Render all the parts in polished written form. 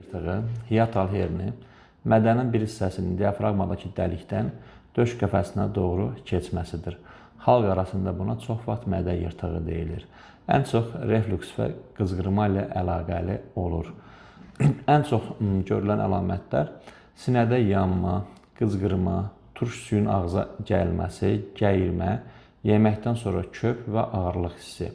yırtığı, hiatal herni, mədənin bir hissəsinin diafraqmadakı dəlikdən döş qəfəsinə doğru keçməsidir. Xalq arasında buna çox vaxt mədə yırtığı deyilir. Ən çox reflüks və qızğırma ilə əlaqəli olur. Ən çox görülən əlamətlər sinədə yanma, qızğırma, turş suyun ağza gəlməsi, gəyirmə, yeməkdən sonra köp və ağırlıq hissi,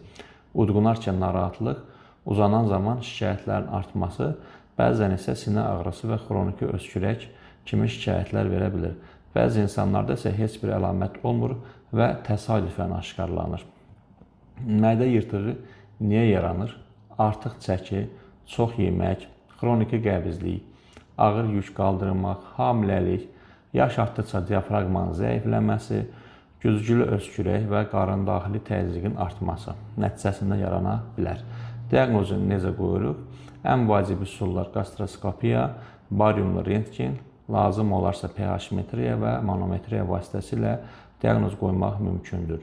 udğunarkən narahatlıq, uzanan zaman şikayətlərin artması, bəzən isə sinə ağrısı və xroniki öskürək kimi şikayətlər verə bilir. Bəzi insanlarda isə heç bir əlamət olmur və təsadüfən aşkarlanır. Mədə yırtığı niyə yaranır? Artıq çəki, çox yemək, xroniki qəbizlik, ağır yük qaldırmaq, hamiləlik, yaş artdıqca diafraqmanın zəifləməsi, güzgülü öskürək və qarındaxili təzyiqin artması nəticəsində yarana bilər. Diaqnozu necə qoyuruq? Ən vacib üsullar gastroskopiya, bariumlu rentgen, lazım olarsa pH-metriya və manometriya vasitəsilə diaqnoz qoymaq mümkündür.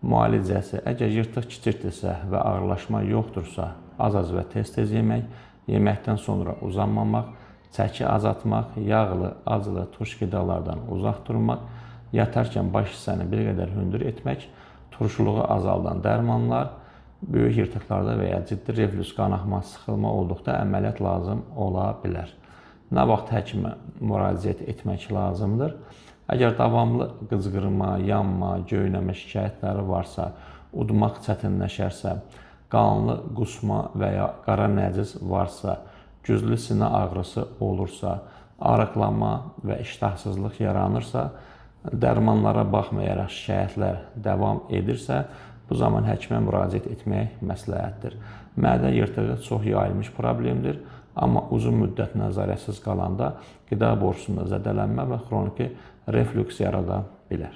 Müalicəsi: əgər yırtıq kiçikdirsə və ağırlaşma yoxdursa, az-az və tez-tez yemək, yeməkdən sonra uzanmamaq, çəki azaltmaq, yağlı, acılı, turş qidalardan uzaq durmaq, yatarkən baş hissəni bir qədər hündür etmək, turşuluğu azaldan dərmanlar, böyük yırtıqlarda və ya ciddi reflüks qanaxma, sıxılma olduqda əməliyyat lazım ola bilər. Nə vaxt həkimə müraciət etmək lazımdır? Əgər davamlı qızğırma, yanma, göynəmə şikayətləri varsa, udmaq çətinləşərsə, qanlı qusma və ya qara nəcis varsa, güclü sinə ağrısı olursa, arıqlama və iştahsızlıq yaranırsa, dərmanlara baxmayaraq şikayətlər davam edirsə, bu zaman həkimə müraciət etmək məsləhətdir. Mədə yırtığı çox yayılmış problemdir, amma uzun müddət nəzarətsiz qalanda qida borusunda zədələnmə və xroniki reflüks yarada bilər.